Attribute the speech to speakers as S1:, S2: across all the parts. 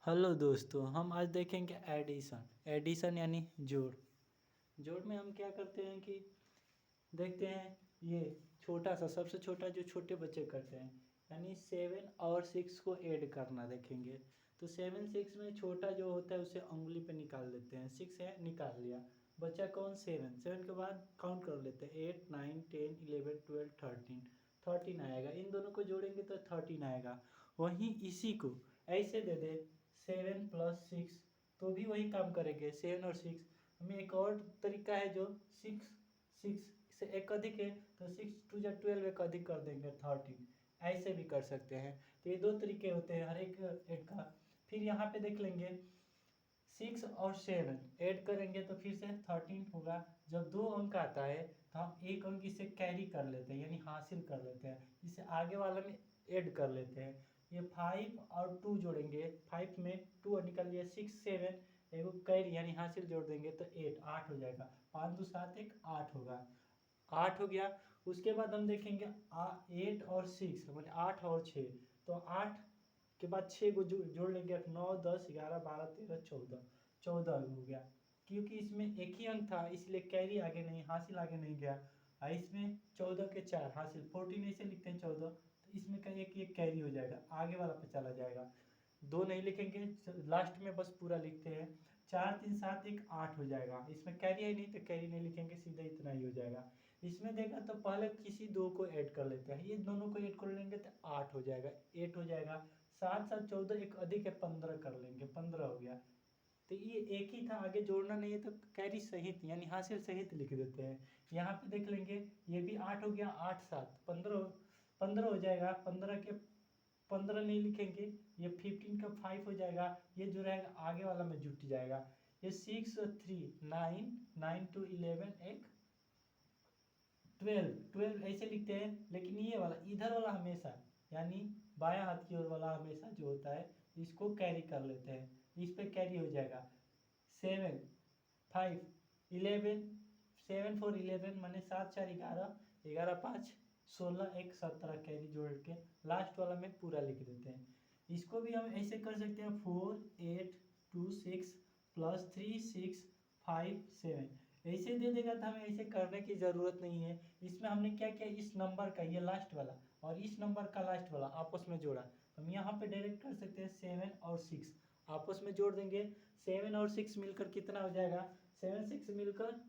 S1: Hello दोस्तों, हम आज देखेंगे एडिशन। एडिशन यानी जोड़। जोड़ में हम क्या करते हैं कि देखते हैं ये छोटा सा, सबसे छोटा जो छोटे बच्चे करते हैं, यानी 7 और 6 को ऐड करना देखेंगे। तो 7 6 में छोटा जो होता है उसे उंगली पे निकाल देते हैं। 6 है, निकाल लिया। बच्चा कौन? 7। 7 के बाद काउंट कर लेते हैं। 8 9 10 11 12 13। 13 आएगा। इन दोनों को जोड़ेंगे तो 13 आएगा। वहीं इसी को ऐसे दे दे 7 + 6, तो भी वही काम करेंगे। 7 और 6 हमें एक और तरीका है जो 6 से एक अधिक है तो 6 2 12 एक अधिक कर देंगे 13। ऐसे भी कर सकते हैं। तो ये दो तरीके होते हैं हर एक का। फिर यहाँ पे देख लेंगे 6 और 7 ऐड करेंगे तो फिर से 13 होगा। जब 2 अंक आता है तो हम एक अंक इसे कैरी कर लेते हैं, यानी हासिल कर लेते हैं। इसे आगे वाला में ऐड कर लेते हैं। ये 5 और 2 जोड़ेंगे। 5 में 2 निकल लिया। 6 7 एगो कैरी यानी हासिल जोड़ देंगे तो 8 हो जाएगा। 5 2 7 1 8 होगा। 8 हो गया। उसके बाद हम देखेंगे 8 और 6 मतलब 8 और 6। तो 8 के बाद 6 को जोड़ लेंगे। 8 9 10 11 12 13 14। 14 हो गया। क्योंकि इसमें एक ही अंक था इसलिए कैरी आगे नहीं, हासिल आगे नहीं गया। इसमें 14 के 4 हासिल 14 ऐसे लिखते हैं 14। तो इसमें का एक कैरी हो जाएगा, आगे वाला पे चला जाएगा। 2 नहीं लिखेंगे, लास्ट में बस पूरा लिखते हैं। 4 3 7 1 8 हो जाएगा। इसमें कैरी है नहीं तो कैरी नहीं लिखेंगे, सीधा इतना ही हो जाएगा। इसमें देखा तो पहले किसी दो को ऐड कर लेते हैं। ये दोनों को ऐड कर लेंगे तो 8 हो जाएगा। 8 हो जाएगा। 7 7 14 एक अधिक है 15 कर लेंगे। 15 हो गया। तो ये एक ही था, आगे जोड़ना नहीं है तो कैरी सहित यानी हासिल सहित लिख देते हैं। यहाँ पे देख लेंगे ये भी 8 हो गया। 8 7 15 15 हो जाएगा। 15 के 15 नहीं लिखेंगे, ये 15 का 5 हो जाएगा। ये जो रहेगा आगे वाला में जुट जाएगा। ये 6 और 3 9 9 2 11 एक 12 12 ऐसे लिखते हैं। लेकिन ये वाला इधर वाला हमेशा यानी बायां हाथ की ओर वाला हमेशा जो होता है इसको कैरी कर लेते हैं। इस पे कैरी हो जाएगा। 7 5 11 7 4 11 माने 7 4 11 11 5 16 1 17 कैरी जोड़ के लास्ट वाला में पूरा लिख देते हैं। इसको भी हम ऐसे कर सकते हैं 4 8 2 6 +3 6 5 7 ऐसे दे देगा तो हमें ऐसे करने की ज़रूरत नहीं है। इसमें हमने क्या किया, इस नंबर का ये लास्ट वाला और इस नंबर का लास्ट वाला आपस में जोड़ा। हम यहाँ पे डायरेक्ट कर सकते हैं 7 और 6 आपस में जोड़ देंगे। 7 और 6 मिलकर कितना हो जाएगा? 7 6 मिलकर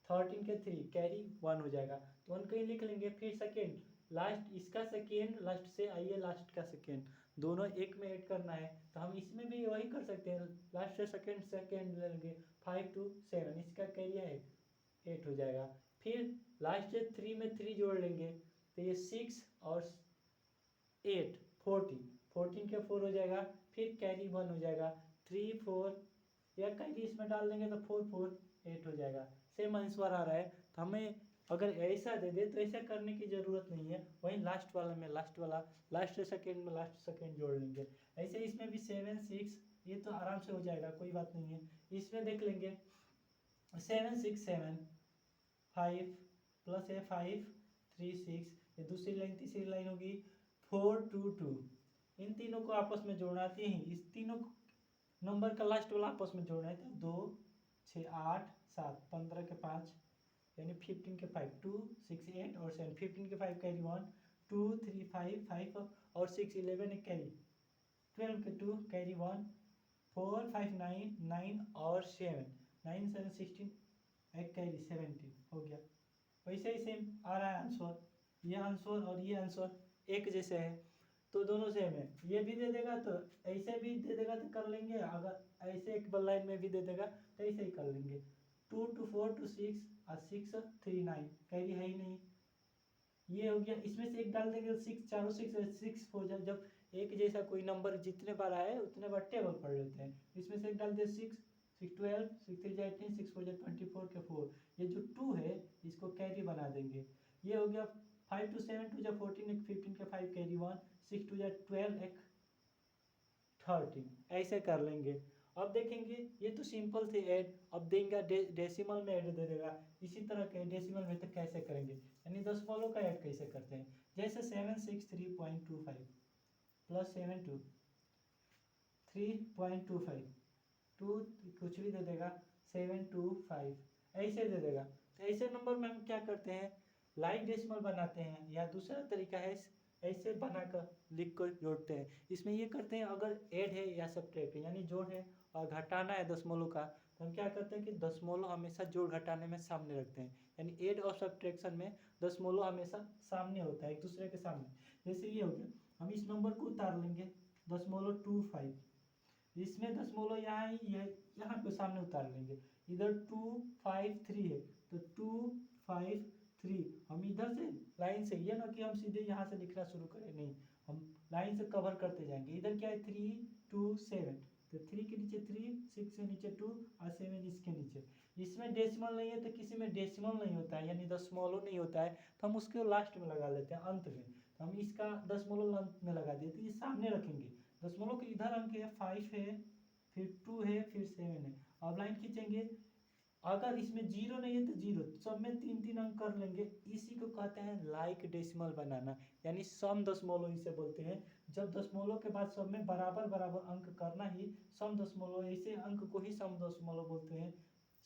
S1: 13 के 3 कैरी 1 हो जाएगा। तो 1 कहीं लिख लेंगे। फिर सेकेंड लास्ट इसका सेकेंड लास्ट से आइए लास्ट का सेकेंड दोनों एक में ऐड करना है तो हम इसमें भी वही कर सकते हैं। लास्ट से सेकेंड सेकेंड ले लेंगे। 5 2 7 इसका कैरिया है 8 हो जाएगा। फिर लास्ट से 3 में 3 जोड़ लेंगे तो ये 6 और 8 14 14 के 4 हो जाएगा। फिर कैरी 1 हो जाएगा। 3 4 या कैरी इसमें डाल देंगे तो 4 4 8 हो जाएगा। सेम आंसर आ रहा है। तो हमें अगर ऐसा दे दे तो ऐसा करने की ज़रूरत नहीं है। वहीं लास्ट वाला में लास्ट वाला लास्ट से सेकेंड में लास्ट सेकेंड जोड़ लेंगे। ऐसे इसमें भी 7 6 ये तो आराम से हो जाएगा, कोई बात नहीं है। इसमें देख लेंगे 7 6 7 5 प्लस है 5 3 6 ये दूसरी लाइन तीसरी लाइन होगी 4 2 2। इन तीनों को आपस में जोड़ना आती है। इस तीनों नंबर का लास्ट वाला आपस में जोड़ना है तो 2 6 8 7 15 के 5 यानी 15 के 5 2 6 8 और 7 15 के 5 कैरी 1 2 3 5 5 और 6 11 एक कैरी 12 के 2 कैरी 1 4 5 9 9 और 7 9 7 16 एक कैरी 17 हो गया। वैसे ही सेम आ रहा है आंसर। ये आंसर और ये आंसर एक जैसे है तो दोनों सेम है। ये भी दे देगा तो ऐसे भी दे देगा तो कर लेंगे। अगर ऐसे एक लाइन में भी दे देगा तो ऐसे ही कर लेंगे। 2 2 4 2 6 और 6 3 9 कैरी है ही नहीं। ये हो गया। इसमें से एक डाल देंगे तो 6 चारों 6 हो जाए। जब एक जैसा कोई नंबर जितने बार आए उतने बार टेबल पढ़ लेते हैं। इसमें से एक डाल दे 6 6 12 6 3 18 6 4 24 के 4। ये जो 2 है इसको कैरी बना देंगे। ये हो गया 5 2 7 2 14 एक 15 के 5 कैरी 1 6 2 12 एक 13 ऐसे कर लेंगे। अब देखेंगे ये तो सिंपल थे ऐड। अब देंगे डेसिमल में ऐड दे देगा। इसी तरह के डेसिमल में तो कैसे करेंगे यानी दशमलव का ऐड कैसे करते हैं। जैसे 763.25 +7 2 3.25 टू कुछ भी दे देगा 725 ऐसे दे देगा। तो ऐसे नंबर में हम क्या करते हैं, लाइक डेसिमल बनाते हैं, या दूसरा तरीका है ऐसे बनाकर लिख कर जोड़ते हैं। इसमें ये करते हैं, अगर ऐड है या सब्ट्रैक्ट है यानी जोड़ है और घटाना है दशमलव का, तो हम क्या करते हैं कि दशमलव हमेशा जोड़ घटाने में सामने रखते हैं। यानी ऐड और सब्ट्रैक्शन में दशमलव हमेशा सामने होता है, एक दूसरे के सामने। जैसे ये हो गया, हम इस नंबर को उतार लेंगे 0.25, इसमें दशमलव यहाँ ही यहाँ पे सामने उतार लेंगे। इधर 253 है तो 253, हम इधर से लाइन से, ये ना कि हम सीधे यहाँ से लिखना शुरू करें, नहीं, हम लाइन से कवर करते जाएंगे। इधर क्या है 327, तो 3 के नीचे 3, 6 के नीचे 2 और 7 इसके नीचे। इसमें डेसिमल नहीं है तो किसी में डेसिमल नहीं होता है यानी दशमलव नहीं होता है, तो हम उसके लास्ट में लगा लेते हैं, अंत में। तो हम इसका दशमलव अंत में लगा दिए, तो ये सामने रखेंगे। दशमलव के इधर अंक है 5 है, फिर 2 है, फिर 7 है। अब लाइन खींचेंगे, अगर इसमें जीरो नहीं है तो जीरो, सब में 3 अंक कर लेंगे। इसी को कहते हैं लाइक डेसिमल बनाना, यानी सम दशमलव इसे बोलते हैं। जब दशमलव के बाद सब में बराबर बराबर अंक करना ही सम दशमलव, ऐसे अंक को ही सम दशमलव बोलते हैं।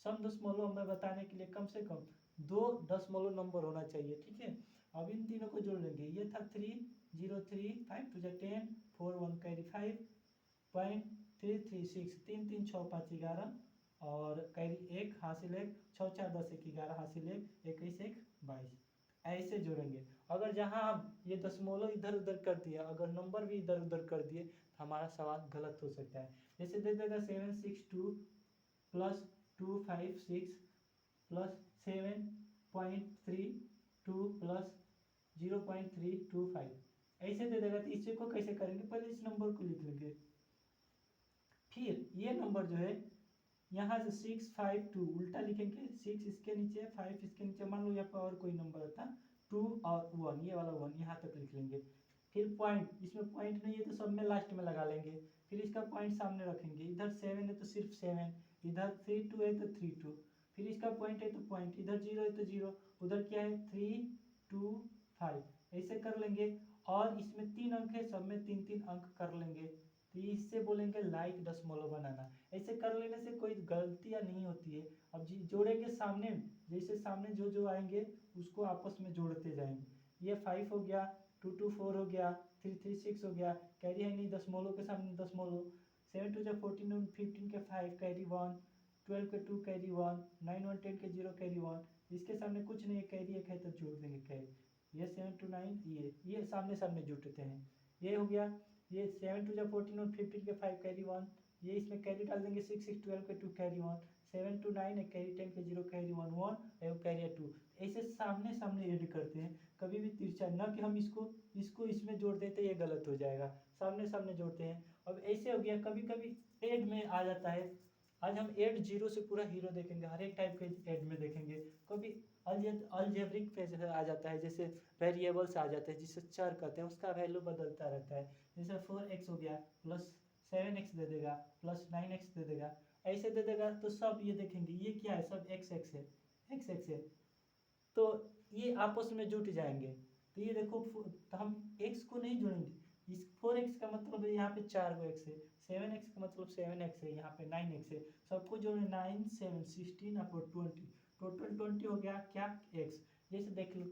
S1: सम दशमलव हमें बताने के लिए कम से कम 2 दशमलव नंबर होना चाहिए, ठीक है। अब इन तीनों को जोड़ लेंगे, ये था 3, 0, 3, 5 2 10, 4 1 कैरी 5.336, 3 3 6 5 11 और कैरी 1 हासिल 1, 6 4 10 1 11 हासिल 1, 21 1 22, ऐसे जोड़ेंगे। अगर जहाँ हम ये दशमलव इधर उधर कर दिया, अगर नंबर भी इधर उधर कर दिए, तो हमारा सवाल गलत हो सकता है। जैसे दे देगा 762 प्लस 256 प्लस 7.32 प्लस 0.325, ऐसे दे देगा। तो इसी को कैसे करेंगे, पहले इस नंबर को लिख लेंगे, फिर ये नंबर जो है यहाँ से 652 उल्टा लिखेंगे, 6 इसके नीचे 5 इसके नीचे, मान लो यहाँ पर और कोई नंबर होता 2 और 1, ये वाला 1 यहाँ तक लिख लेंगे। फिर पॉइंट, इसमें पॉइंट नहीं है तो सब में लास्ट में लगा लेंगे। फिर इसका पॉइंट सामने रखेंगे, इधर 7 है तो सिर्फ 7, इधर 32 है तो 32, फिर इसका पॉइंट है तो पॉइंट, इधर 0 है तो 0, उधर क्या है 3 2 5, ऐसे कर लेंगे। और इसमें 3 अंक है, सब में 3 अंक कर लेंगे। तो इससे बोलेंगे लाइक दशमलव बनाना। ऐसे कर लेने से कोई गलतियाँ नहीं होती है। अब जोड़ेंगे सामने, जैसे सामने जो जो आएंगे उसको आपस में जोड़ते जाएंगे। ये 5 हो गया, 2 2 4 हो गया, 3 3 6 हो गया, कैरी है नहीं, दशमलव के सामने दशमलव, 7 2 14 15 के 5 कैरी 1, 12 के 2 कैरी 1, 9 1 10 के 0 कैरी 1, इसके सामने कुछ नहीं है, कैरी 1 है तो जोड़ देंगे कैरी। ये 7 2 9, ये सामने सामने जुटते हैं। ये हो गया, ये 7 2 14 और 15 के 5 कैरी 1, ये इसमें कैरी डाल देंगे, 6 6 12 के 2 कैरी 1, 7 2 9 है, कैरी 10 के 0 कैरी 1 1 और कैरी 2। ऐसे सामने सामने ऐड करते हैं, कभी भी तिरछा ना कि हम इसको इसमें जोड़ देते, ये गलत हो जाएगा। सामने सामने जोड़ते हैं। अब ऐसे हो गया, कभी कभी ऐड में आ जाता है। आज हम ऐड जीरो से पूरा हीरो देखेंगे, हर एक टाइप के ऐड में देखेंगे। कभी अलजेब्रिक फेज आ जाता है, जैसे वेरिएबल्स आ जाते हैं जिसे चर कहते हैं, उसका वैल्यू बदलता रहता है। जैसे 4x हो गया प्लस 7x दे देगा, प्लस 9x दे देगा, ऐसे दे देगा। तो सब ये देखेंगे, ये क्या है, सब x x है, x x है, तो ये आपस में जुट जाएंगे। तो ये देखो, तो हम x को नहीं जोड़ेंगे, इस 4x का मतलब यहाँ पे 4 गो x है, 7x का मतलब 7x है, यहाँ पे 9x है, सबको जोड़े 9 7 16 और 20, टोटल 20 हो गया क्या x। जैसे देख लो,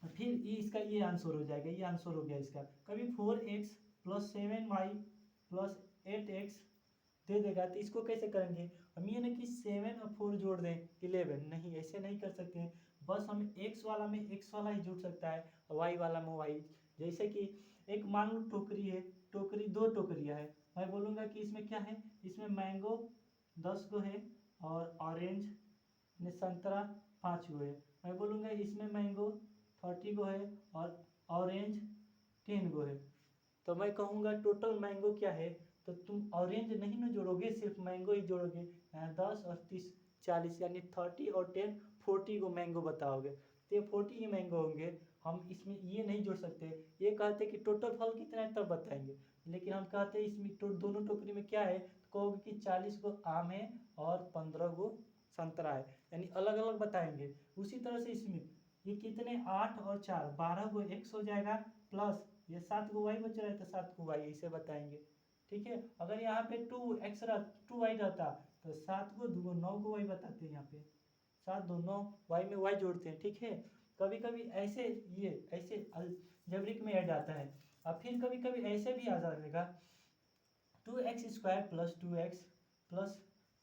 S1: फिर ये इसका ये आंसर हो जाएगा, ये आंसर हो गया इसका। कभी 4x plus 7y plus 8x दे देगा, तो इसको कैसे करेंगे, हम ये ना कि 7 और 4 जोड़ दें 11, नहीं, ऐसे नहीं कर सकते हैं। बस हम x वाला में x वाला ही जुड़ सकता है, y वाला में y। जैसे कि एक मान लो टोकरी है, टोकरी 2 टोकरियाँ है, मैं बोलूँगा कि इसमें क्या है, इसमें मैंगो 10 गो है और ऑरेंज संतरा 5 गो है। मैं बोलूँगा इसमें मैंगो 30 गो है और ऑरेंज 10 गो है। तो मैं कहूँगा टोटल मैंगो क्या है, तो तुम ऑरेंज नहीं ना जोड़ोगे, सिर्फ मैंगो ही जोड़ोगे। 10 और 30 40, यानी 30 और 10 40 गो मैंगो बताओगे, तो ये 40 ही मैंगो होंगे। हम इसमें ये नहीं जोड़ सकते, ये कहते कि टोटल फल कितना है तब बताएंगे, लेकिन हम कहते हैं इसमें दोनों टोकरी में क्या है, तो कहोगे कि 40 गो आम है और 15 गो संतरा है, यानी अलग अलग बताएंगे। उसी तरह से इसमें ये कितने 8 और 4 12 गो x हो जाएगा, प्लस ये 7 गो y बच रहा है तो 7 गो y, ऐसे बताएंगे। ठीक है। अगर यहाँ पे 2y रहता तो 7 को 2 9 को y बताते हैं। यहाँ पे 7 2 9 y में y जोड़ते हैं, ठीक है। कभी कभी ऐसे ये ऐसे अलजेब्रिक में ऐड आता है। अब फिर कभी कभी ऐसे भी आ जाएगा 2x² + 2x +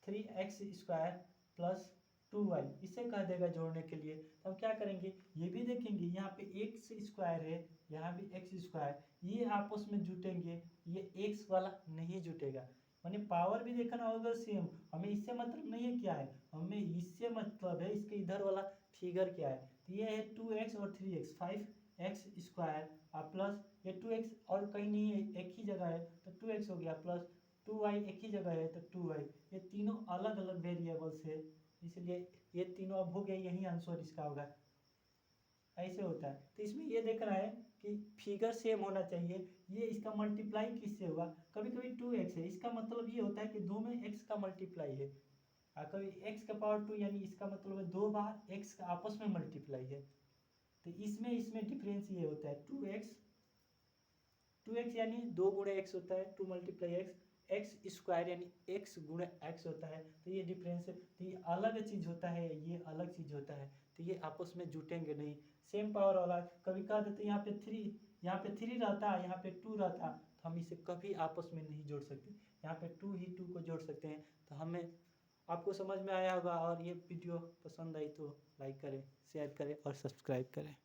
S1: 3x² + 2y, इसे कह देगा जोड़ने के लिए। तो हम क्या करेंगे, ये भी देखेंगे यहाँ पे x² है, यहाँ भी x², ये आपस में जुटेंगे, ये x वाला नहीं जुटेगा। माने पावर भी देखना होगा सेम। हमें इससे मतलब नहीं है क्या है, हमें इससे मतलब है इसके इधर वाला फिगर क्या है। तो ये है 2x और 3x 5x² प्लस ये 2x और कहीं नहीं है, एक ही जगह है तो 2x हो गया, प्लस 2y एक ही जगह है तो 2y। ये तीनों अलग अलग वेरिएबल्स है, इसलिए ये तीनों अब हो गए, यही आंसर इसका होगा। ऐसे होता है। तो इसमें ये देखना है कि फिगर सेम होना चाहिए। ये इसका मल्टीप्लाई किससे हुआ, कभी कभी 2x है, इसका मतलब ये होता है कि 2 में x का मल्टीप्लाई है। और कभी x का पावर 2 यानी इसका मतलब है 2 बार x का आपस में मल्टीप्लाई है। तो इसमें डिफरेंस ये होता है 2x यानी 2 गुणे x होता है, 2 × x यानी x गुणे x होता है। तो ये डिफरेंस है। तो ये अलग चीज़ होता है, ये अलग चीज़ होता है, तो ये आपस में जुटेंगे नहीं। सेम पावर वाला कभी कह देते यहाँ पे 3 रहता, यहाँ पे 2 रहता, तो हम इसे कभी आपस में नहीं जोड़ सकते। यहाँ पे 2 ही 2 को जोड़ सकते हैं। तो हमें आपको समझ में आया होगा। और ये वीडियो पसंद आई तो लाइक करें, शेयर करें और सब्सक्राइब करें।